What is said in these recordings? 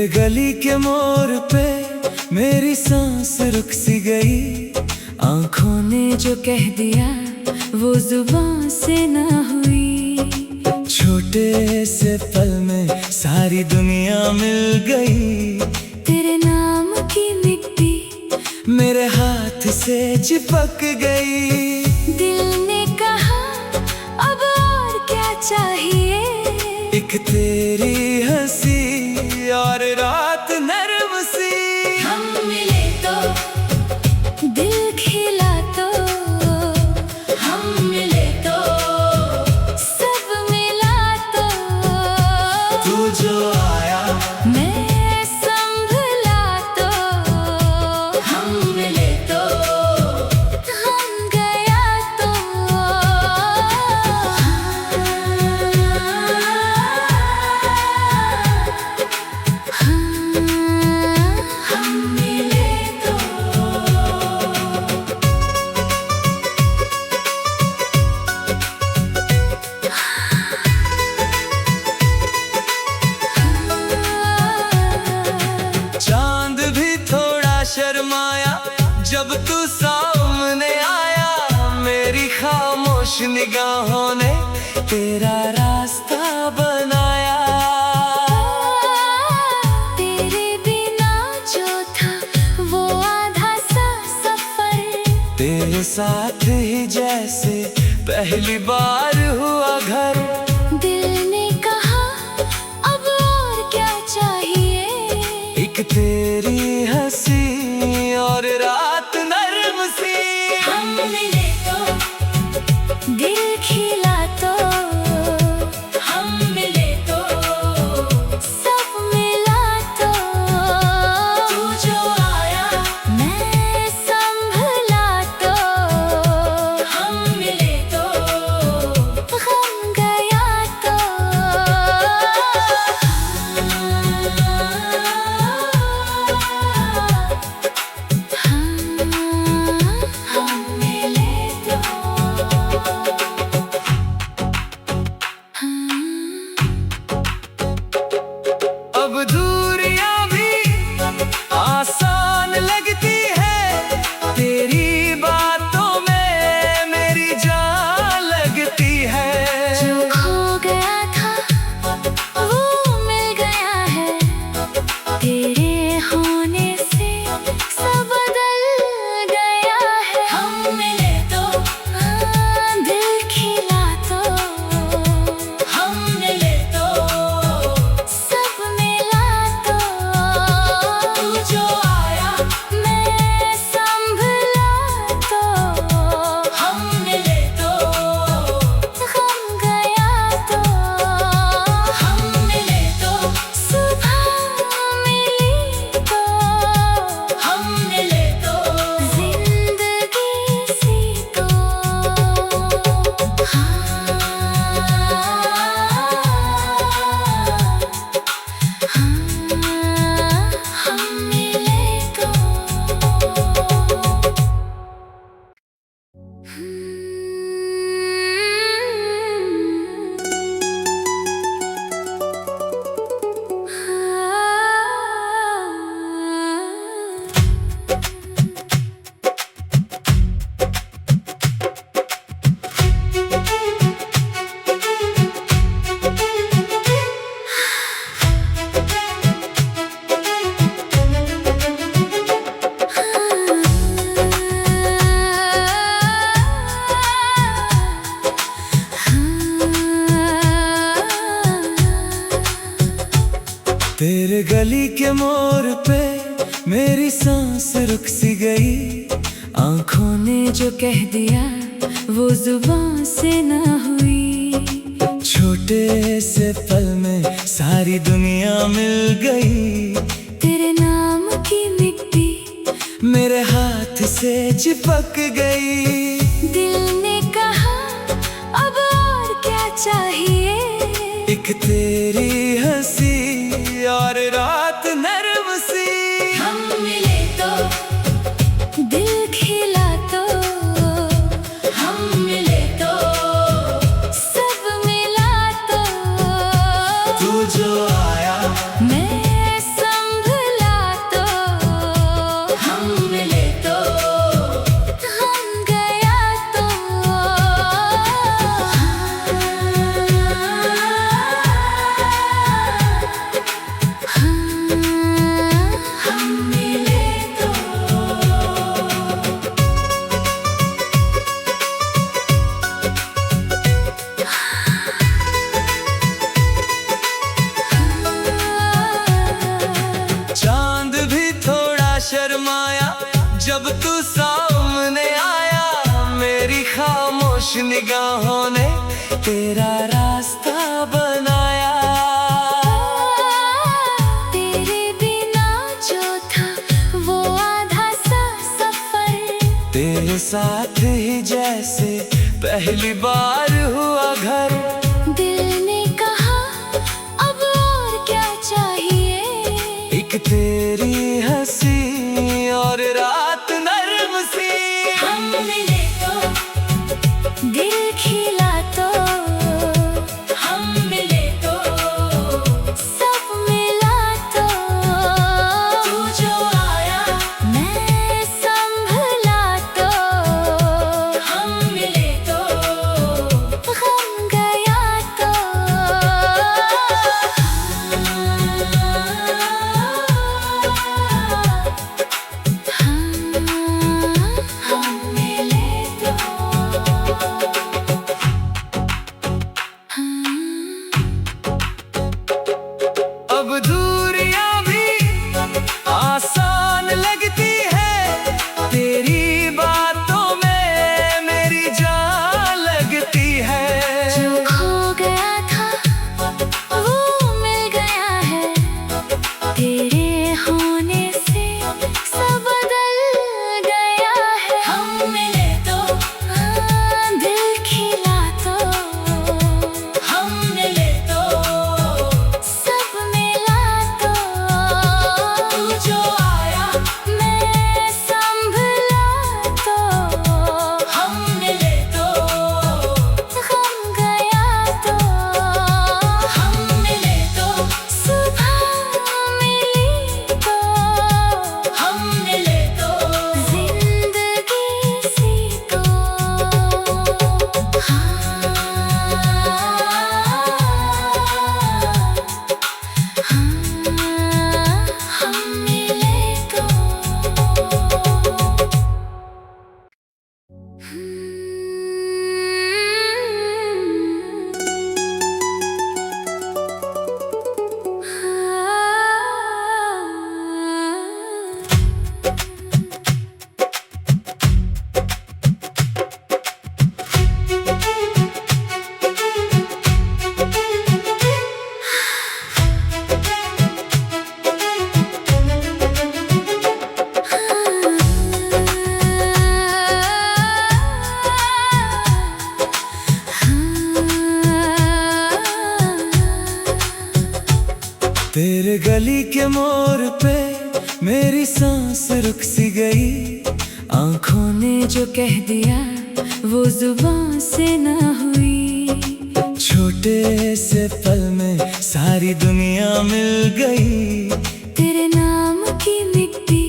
तेरे गली के मोड़ पे मेरी सांस रुक सी गई। आँखों ने जो कह दिया वो जुबान से ना हुई। छोटे से पल में सारी दुनिया मिल गई। तेरे नाम की मिट्टी मेरे हाथ से चिपक गई। दिल ने कहा अब और क्या चाहिए। एक तेरी हंसी और रात नरम सी। हम मिले तो दिल खिला तो, हम मिले तो सब मिला तो। तू जो आया मैं संभला तो, हम मिले तो हम गया तो। हम मिले तो। चांद भी थोड़ा शर्माया जब तू सामने आया। मेरी खामोश निगाहों ने तेरा रास्ता बनाया। तेरे बिना जो था वो आधा सा सफर। तेरे साथ ही जैसे पहली बार हुआ घर। दिल ने कहा अब और क्या चाहिए। एक तेरी हंसी और रात नरम सी। हम मिले तो दिल खिला तो, हम मिले तो सब मिला तो। तू जो आया मैं संभला तो, हम मिले तो हम गया तो। हम मिले तो। अब दूरियां भी आसान लगती है। तेरी बातों में मेरी जान लगती है। जो खो गया था वो मिल गया है। तेरे होने से सब बदल गया है। हम मिले तो दिल खिला तो, हम मिले तो सब मिला तो। तू जो आया मैं संभला तो, हम मिले तो हम गया तो। हम मिले तो सुबह मिली तो, हम मिले तो जिंदगी सी तो। हम मिले तो। तेरे गली के मोड़ पे मेरी सांस रुक सी गई। आँखों ने जो कह दिया वो जुबान से ना हुई। छोटे से पल में सारी दुनिया मिल गई। तेरे नाम की मिट्टी मेरे हाथ से चिपक गई। दिल ने कहा अब और क्या चाहिए। एक तेरी हंसी और रात नरम सी। हम मिले तो दिल खिला तो, हम मिले तो सब मिला तो। तू जो आया मैं जब तू सामने आया मेरी खामोश निगाहों ने तेरा रास्ता बनाया। तेरे बिना जो था वो आधा सा सफर, तेरे साथ ही जैसे पहली बार हुआ घर। दिल ने कहा अब और क्या चाहिए, एक तेरी हंसी और रात नरम सी। हम मिले तो दिल खिला, तो हम मिले तो सब मिला, तो तू जो आया मैं संभला, तो हम मिले तो गम गया, तो हम मिले तो अब दूरियां भी आसान लगती है, तेरी बातों में मेरी जान लगती है। जो खो गया था वो मिल गया है, तेरे होने से सब बदल गया है। हम मिले तो दिल खिला, तो हम मिले तो सब मिला, तो तू जो आया मैं संभला, तो हम मिले तो गम गया, तो हम मिले तो सुबह मिली, तो हम मिले तो जिंदगी सी, तो हम मिले तो तेरे गली के मोड़ पे मेरी सांस रुक सी गई। आँखों ने जो कह दिया वो जुबान से ना हुई, छोटे से पल में सारी दुनिया मिल गई। तेरे नाम की मिट्टी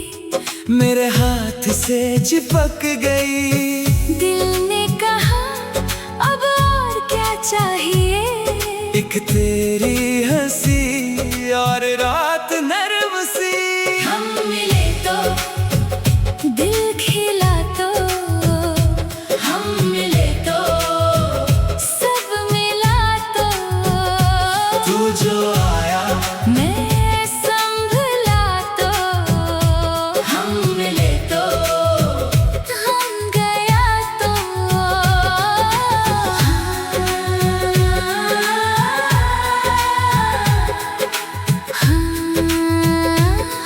मेरे हाथ से चिपक गई। दिल ने कहा अब और क्या चाहिए, एक तेरी हंसी और रात नरम सी। हम मिले तो दिल खिला, तो हम मिले तो सब मिला, तो तू जो आया मैं संभला, तो हम मिले तो गम गया, तो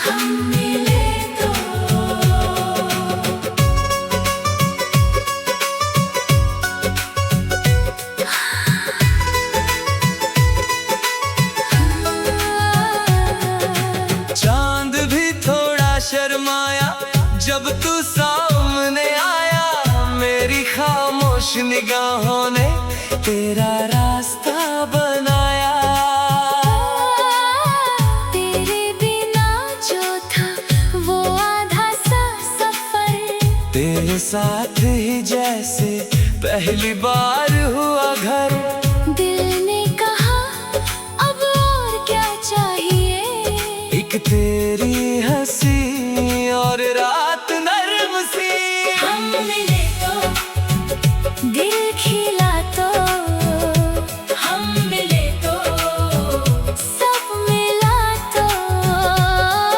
हम मिले तो चांद भी थोड़ा शर्माया जब तू सामने आया। मेरी खामोश निगाहों ने तेरा रास्ता बनाया। तेरे बिना जो था वो आधा सा सफर, तेरे साथ ही जैसे पहली बार हुआ घर। दिल ने कहा अब और क्या चाहिए, एक तेरी हंसी और रात नरम सी। हम मिले तो दिल खिला, तो हम मिले तो सब मिला, तो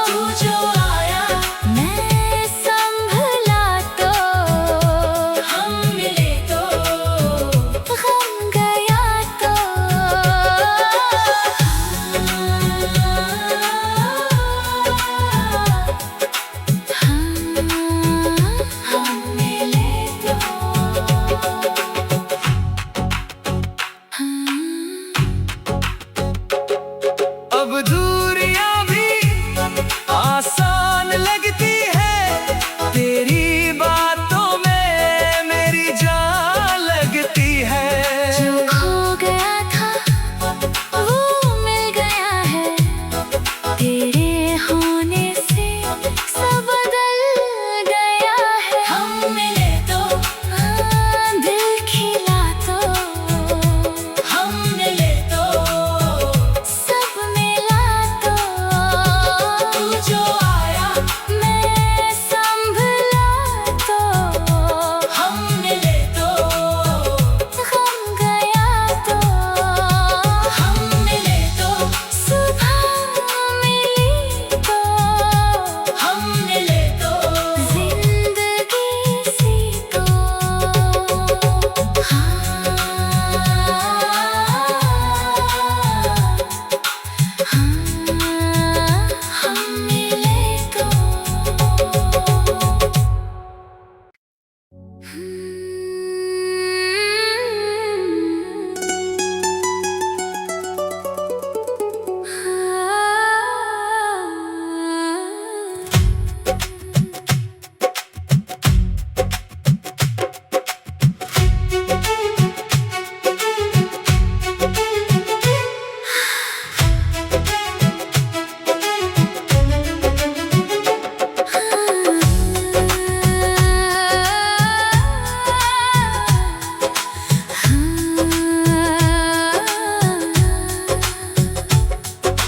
तू जो आया मैं संभला,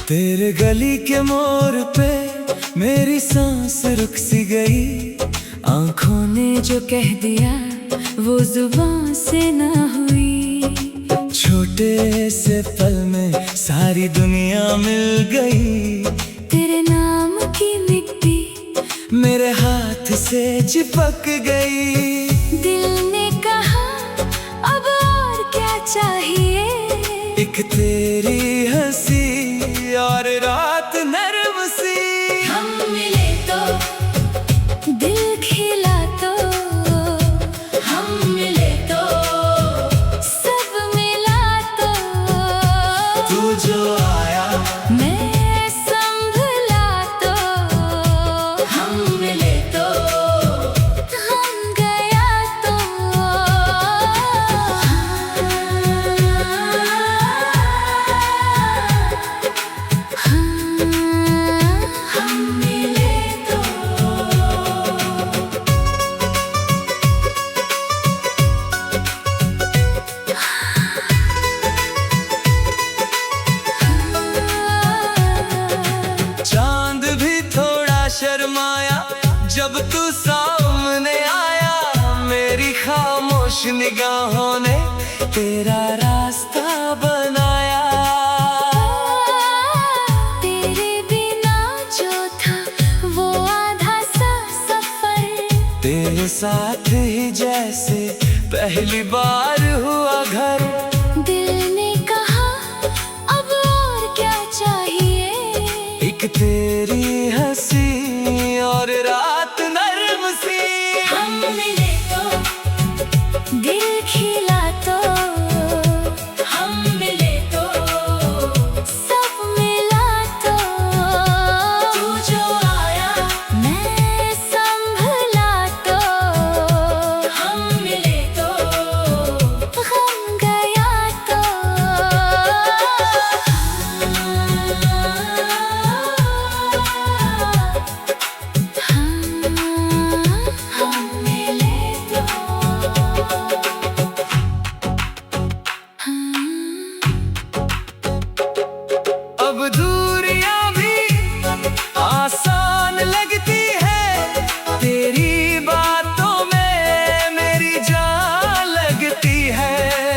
तेरे गली के मोड़ पे मेरी सांस रुक सी गई। आंखों ने जो कह दिया वो जुबान से ना हुई। छोटे से पल में सारी दुनिया मिल गई। तेरे नाम की मिट्टी मेरे हाथ से चिपक गई। दिल ने कहा अब और क्या चाहिए। एक तेरी हंसी और रात नरम सी। हम मिले तो दिल खिला तो, हम मिले तो सब मिला तो। तू जो आया मैं संभला तो, हम मिले तो हम गया तो। हम मिले तो। चांद भी थोड़ा शर्माया जब तू सामने आया। मेरी खामोश निगाहों ने तेरा रास्ता बनाया। तेरे बिना जो था वो आधा सा सफर। तेरे साथ ही जैसे पहली बार हुआ घर। दिल ने कहा अब और क्या चाहिए। एक तेरी हंसी और रात नरम सी। हम मिले तो दिल खिला तो, हम मिले तो सब मिला तो। तू जो आया मैं संभला तो, हम मिले तो हम गया तो। हम मिले तो। अब दूरियां भी आसान लगती है। तेरी बातों में मेरी जान लगती है।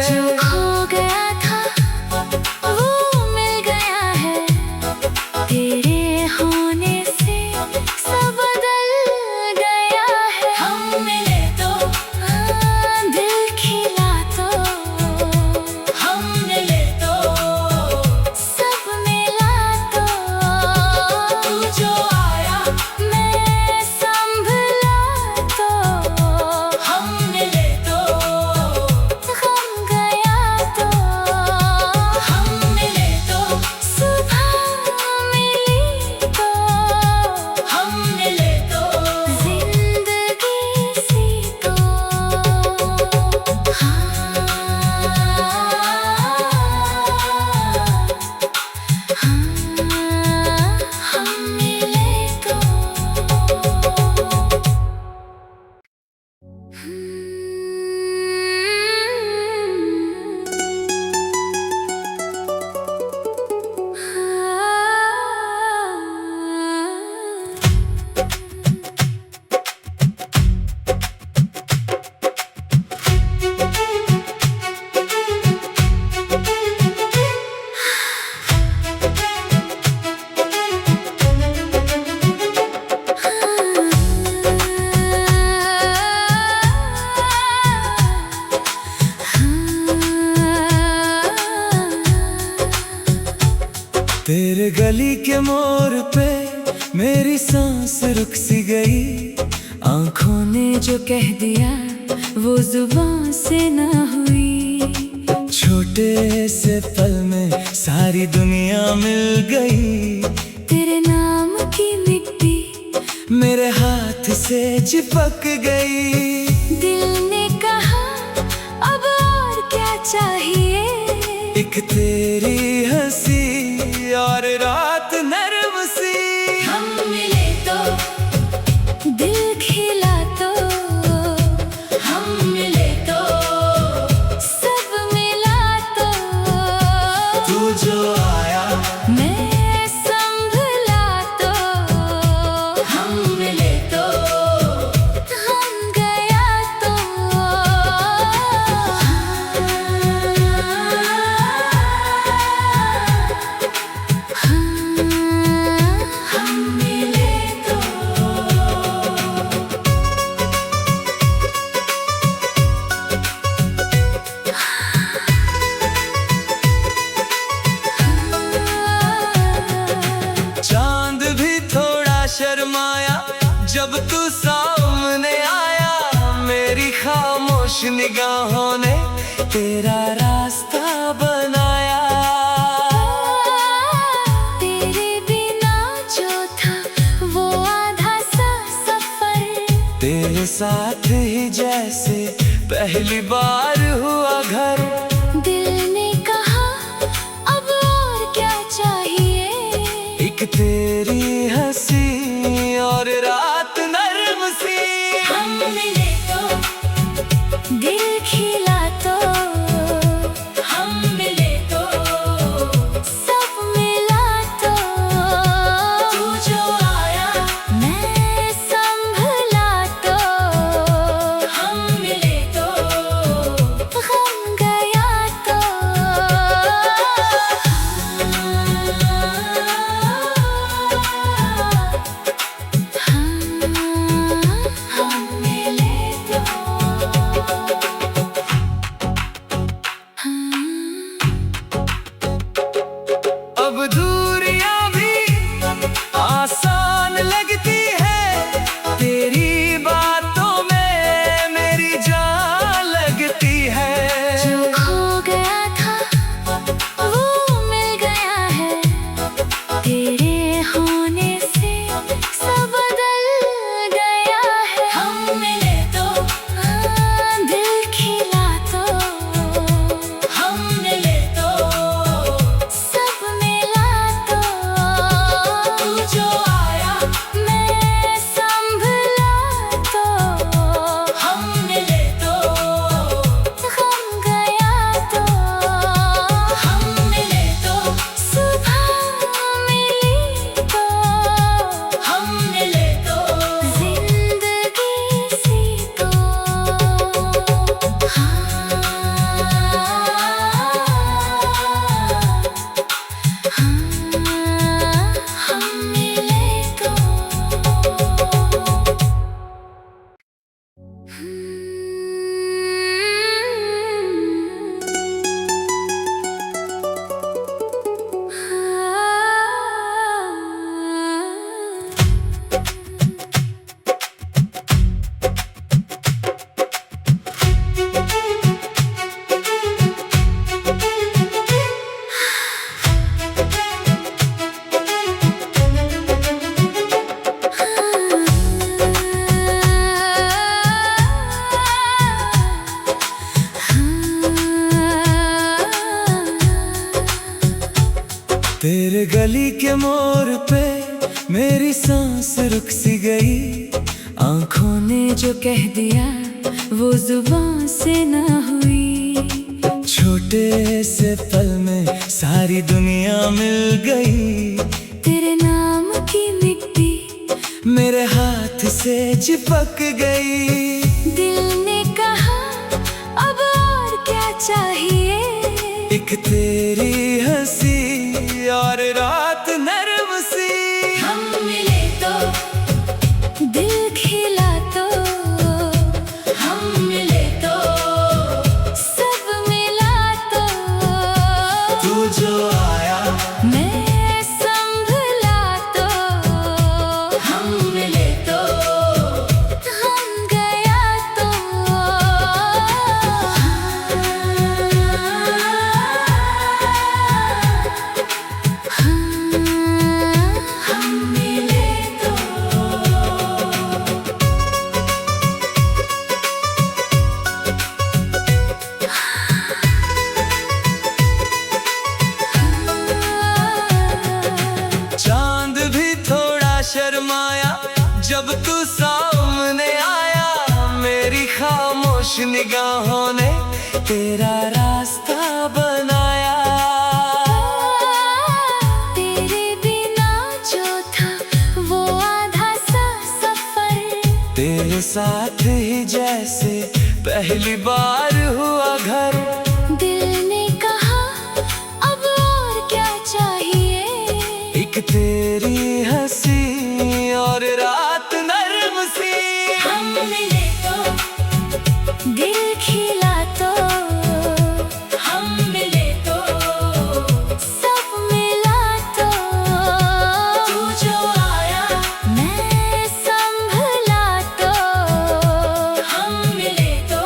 जो खो गया था वो मिल गया है। तेरे होने से सब बदल गया है। हम मिले तो दिल खिला तो, हम मिले तो सब मिला तो। तू जो आया मैं संभला तो, हम मिले तो हम गया तो। हम मिले तो सुबह मिली तो, हम मिले तो जिंदगी सी तो। हम मिले तो। तेरे गली के मोड़ पे मेरी सांस रुक सी गई। आंखों ने जो कह दिया वो जुबान से ना हुई। छोटे से पल में सारी दुनिया मिल गई। तेरे नाम की मिट्टी मेरे हाथ से चिपक गई। दिल ने कहा अब और क्या चाहिए। एक तेरी हंसी और रात नरम सी। हम मिले तो दिल खिला तो, हम मिले तो सब मिला तो। तू जो आया मैं निगाहों ने तेरा रास्ता बनाया। तेरे बिना जो था वो आधा सा सफर, तेरे साथ ही जैसे पहली बार हुआ घर। दिल ने कहा अब और क्या चाहिए, एक तेरी हंसी और रात नरम सी। हम मिले तो दिल खिला तो, हम मिले तो सब मिला तो। तू जो आया मैं संभला तो, हम मिले तो गम गया तो। हम मिले तो अब दूरियां भी आसान लगती है, तेरी बातों में मेरी जान लगती है। जो खो गया था वो मिल गया है, तेरे होने से सब बदल गया है। हम मिले तो दिल खिला तो, हम मिले तो सब मिला तो। तू जो आया मैं संभला तो, हम मिले तो गम गया तो। हम मिले तो सुबह मिली तो, हम मिले तो जिंदगी सी तो। हम मिले तो तेरे गली के मोड़ पे मेरी सांस रुक सी गई। आँखों ने जो कह दिया वो जुबान से ना हुई। छोटे से पल में सारी दुनिया मिल गई। तेरे नाम की मिट्टी मेरे हाथ से चिपक गई। दिल ने कहा अब और क्या चाहिए, एक तेरी हंसी और रात नरम सी। हम मिले तो दिल खिला तो, हम मिले तो सब मिला तो। तू जो आया मैं संभला तो, हम मिले तो गम गया तो। हम मिले तो चांद भी थोड़ा शर्माया जब तू सामने आया। मेरी खामोश निगाहों ने तेरा रास्ता बनाया। तेरे बिना जो था वो आधा सा सफर, तेरे साथ ही जैसे पहली बार हुआ घर। दिल ने कहा अब और क्या चाहिए, एक तेरी हंसी और रात नरम सी। हम मिले तो दिल खिला तो, हम मिले तो सब मिला तो। तू जो आया मैं संभला तो, हम मिले तो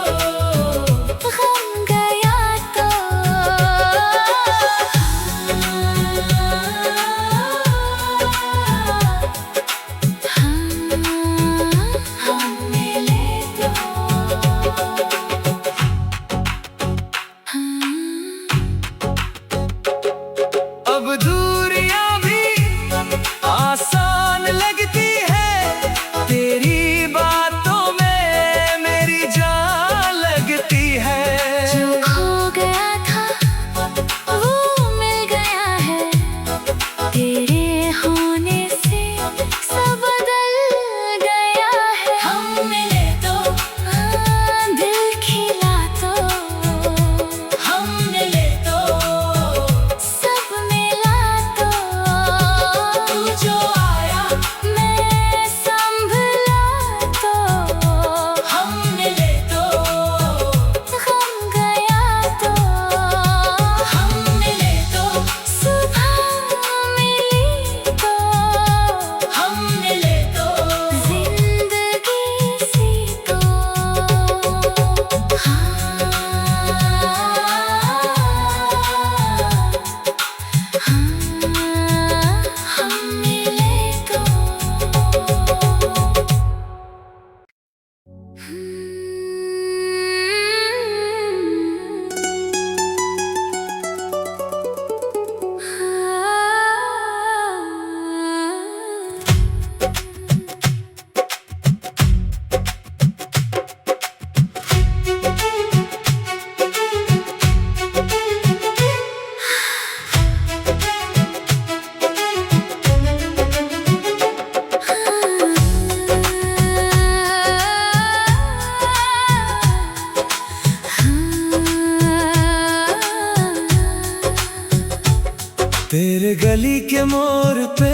तेरे गली के मोड़ पे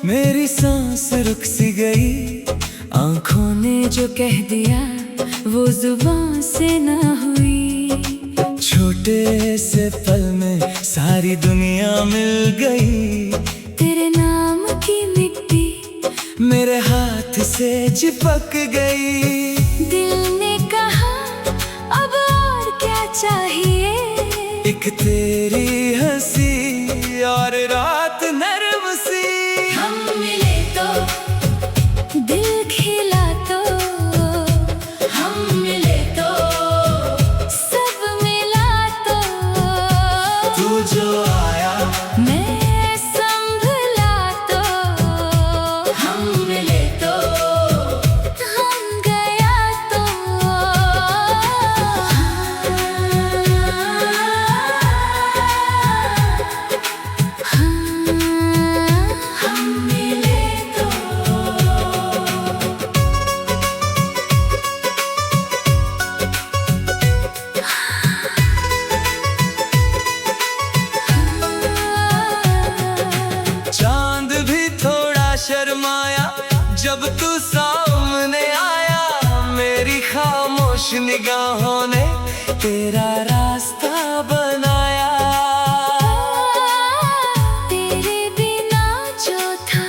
मेरी सांस रुक सी गई। आंखों ने जो कह दिया वो जुबान से ना हुई। छोटे से पल में सारी दुनिया मिल गई। तेरे नाम की मिट्टी मेरे हाथ से चिपक गई। दिल ने कहा अब और क्या चाहिए। एक तेरी हंसी और रात नरम सी। हम मिले तो दिल खिला तो, हम मिले तो सब मिला तो। तू जो आया मैं संभला तो, हम मिले तो हम गया तो। हम मिले तो। चांद भी थोड़ा शर्माया जब तू सामने आया। मेरी खामोश निगाहों ने तेरा रास्ता बनाया। तेरे बिना जो था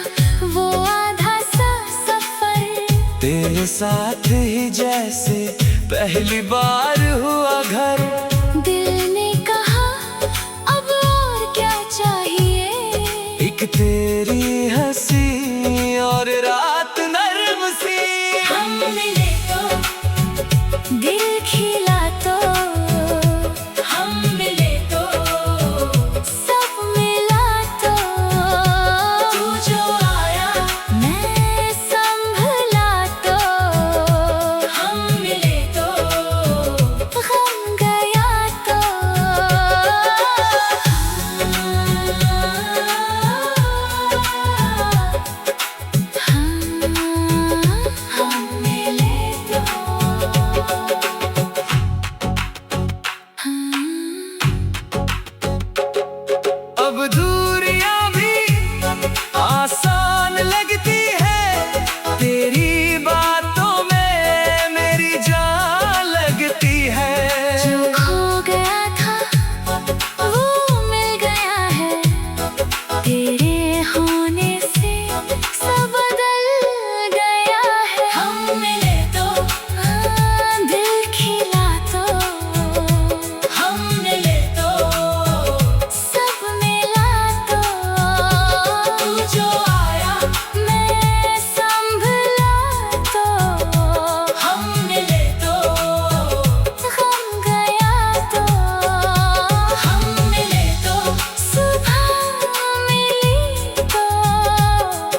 वो आधा सा सफर। तेरे साथ ही जैसे पहली बार हुआ घर। दिल ने कहा अब और क्या चाहिए। एक तेरी हंसी और रात नरम सी। हम मिले तो दिल खिला तो, हम मिले तो सब मिला तो। तू जो आया मैं संभला तो, हम मिले तो हम गया तो। हम मिले तो। अब दूरियां भी आसान लगती है। तेरी बातों में मेरी जान लगती है। जो खो गया था वो मिल गया है। तेरे होने से सब बदल गया है। हम मिले तो दिल खिला तो, हम मिले तो सब मिला तो। तू जो आया मैं संभला तो, हम मिले तो हम गया तो। हम मिले तो सुबह मिली तो,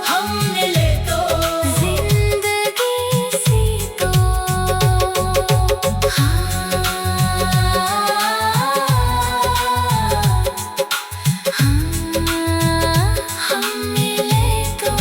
हम मिले तो जिंदगी सी तो। हम मिले तो।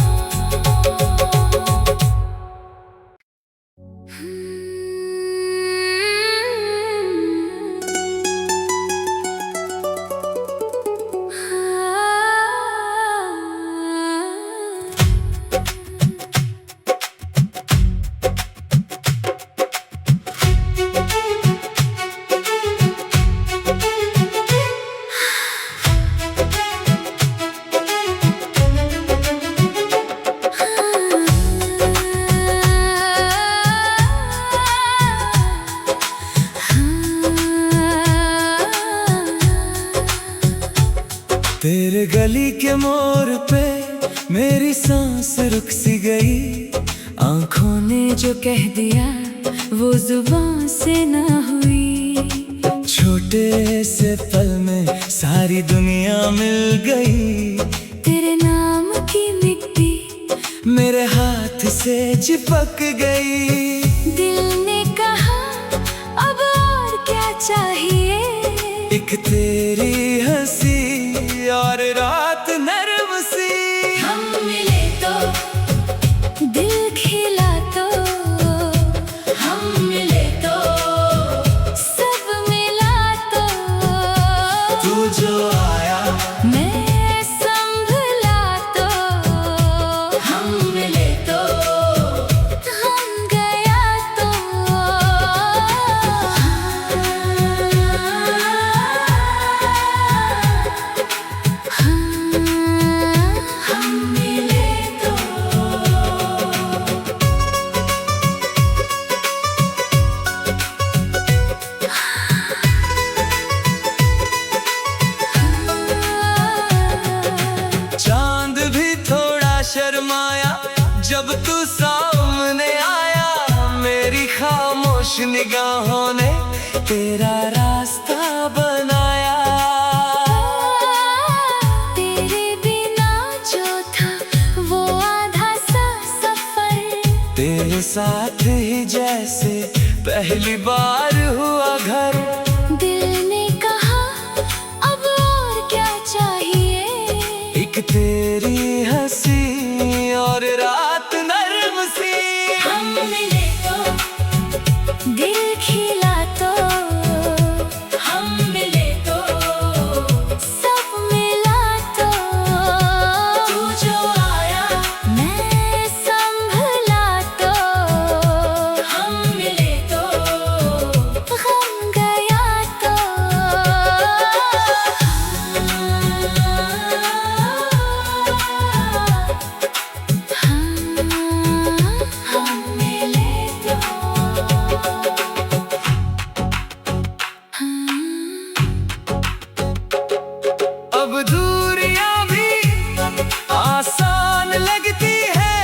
तेरे गली के मोड़ पे मेरी सांस रुक सी गई। आंखों ने जो कह दिया वो जुबान से ना हुई। छोटे से पल में सारी दुनिया मिल गई। तेरे नाम की मिट्टी मेरे हाथ से चिपक गई। दिल ने कहा अब और क्या चाहिए। एक तेरी हंसी और रात नरम सी। हम मिले तो दिल खिला तो, हम मिले तो सब मिला तो। तू जो आया मैं जब तू सामने आया, मेरी खामोश निगाहों ने तेरा रास्ता बनाया। तेरे बिना जो था वो आधा सा सफर, तेरे साथ ही जैसे पहली बार हुआ घर। दिल ने कहा अब और क्या चाहिए, एक तेरी हंसी और रात नरम सी। हम मिले तो दिल खिला, तो हम मिले तो सब मिला, तो तू जो आया मैं संभला, तो हम मिले तो गम गया, तो हम मिले तो अब दूरियां भी आसान लगती है,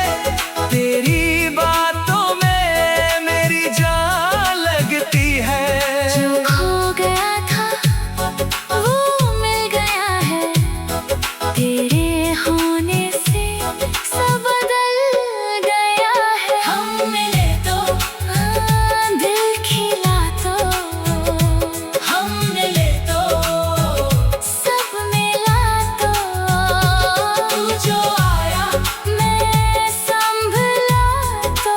तेरी बातों में मेरी जान लगती है। जो खो गया था वो मिल गया है, तेरे होने से सब बदल गया है। हम मिले तो दिल खिला, तो हम मिले तो सब मिला, तो तू जो आया मैं संभला, तो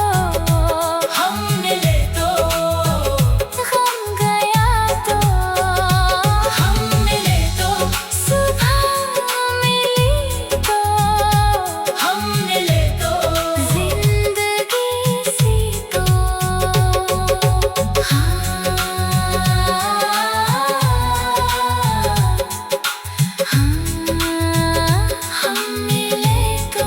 हम मिले तो गम गया, तो हम मिले तो सुबह मिली, तो हम मिले तो जिंदगी सी, तो हम मिले तो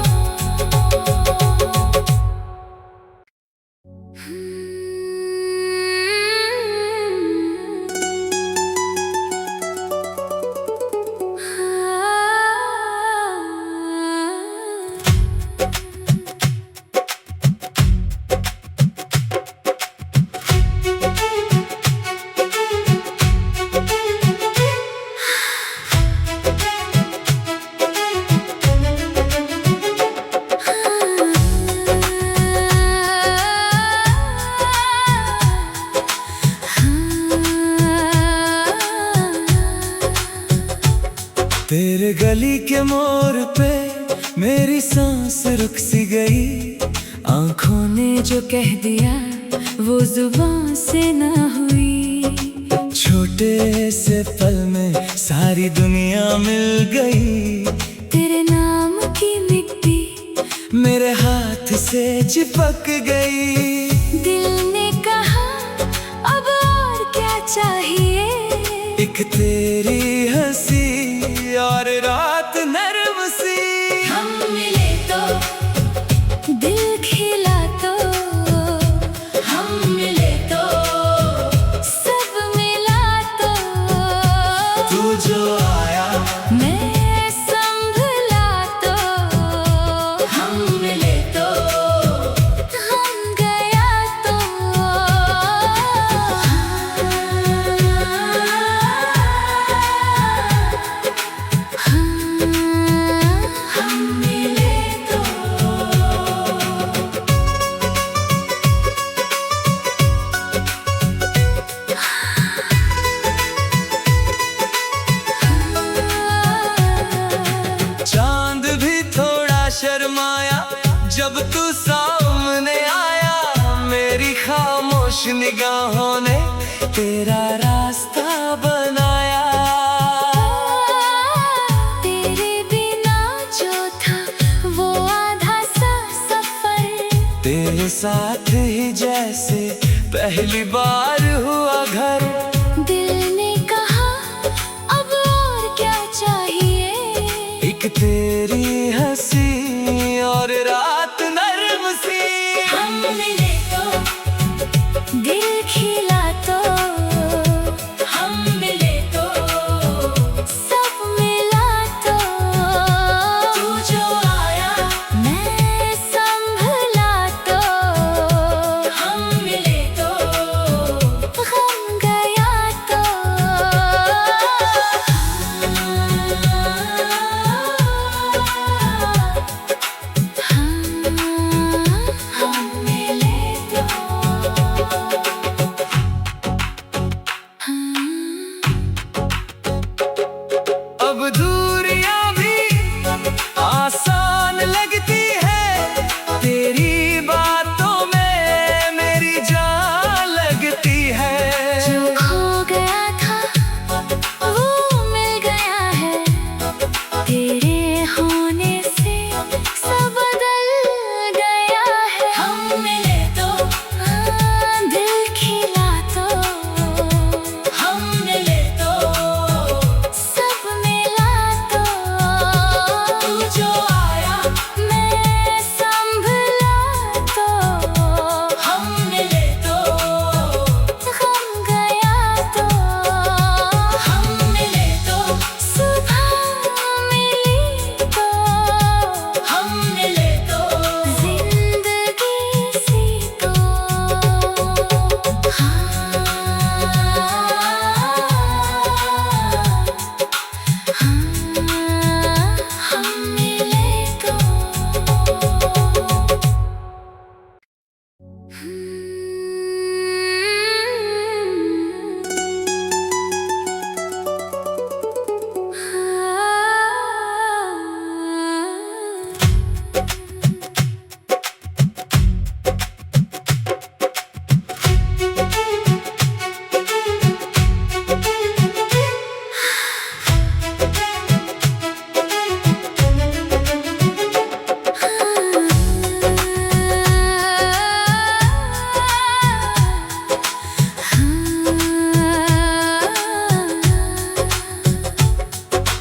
तेरे गली के मोड़ पे मेरी सांस रुक सी गई। आँखों ने जो कह दिया वो जुबान से ना हुई। छोटे से पल में सारी दुनिया मिल गई। तेरे नाम की मिट्टी मेरे हाथ से चिपक गई। दिल ने कहा अब और क्या चाहिए, एक तेरी हंसी और रात नरम सी। हम मिले तो दिल खिला, तो हम मिले तो सब मिला, तो तू जो आया मैं संभला, तो हम मिले तो हम गया, तो हम मिले तो चांद भी थोड़ा शर्माया जब तू सामने आया। मेरी खामोश निगाहों ने तेरा रास्ता बनाया। तेरे बिना जो था वो आधा सा सफर, तेरे साथ ही जैसे पहली बार हुआ घर। दिल ने कहा अब और क्या चाहिए, एक तेरी हंसी और रात नरम सी। हम मिले तो दिल खिला, तो हम मिले तो सब मिला, तो तू जो आया मैं संभला,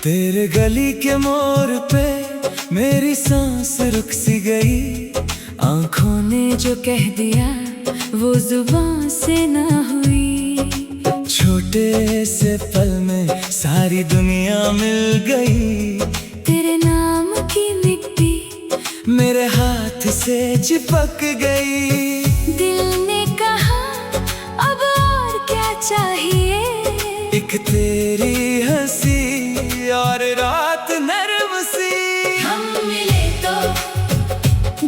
तेरे गली के मोड़ पे मेरी सांस रुक सी गई। आंखों ने जो कह दिया वो जुबान से ना हुई। छोटे से पल में सारी दुनिया मिल गई। तेरे नाम की मिट्टी मेरे हाथ से चिपक गई। दिल ने कहा अब और क्या चाहिए। एक तेरी हंसी और रात नरम सी। हम मिले तो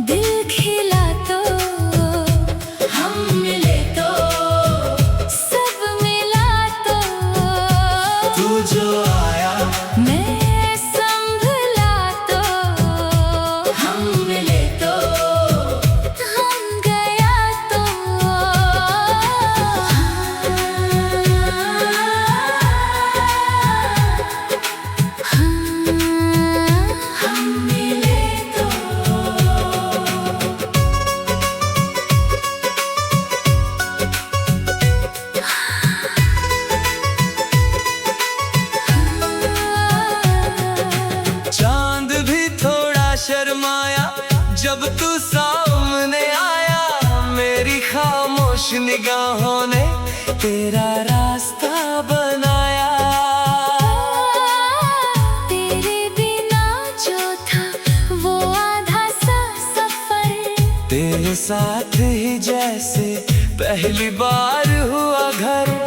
दिल खिला तो, हम मिले तो सब मिला तो। तू जो आया मैं संभला तो, हम मिले तो हम गया तो। हम मिले तो। चांद भी थोड़ा शर्माया जब तू सामने आया। मेरी खामोश निगाहों ने तेरा रास्ता बनाया। तेरे बिना जो था वो आधा सा सफर। तेरे साथ ही जैसे पहली बार हुआ घर।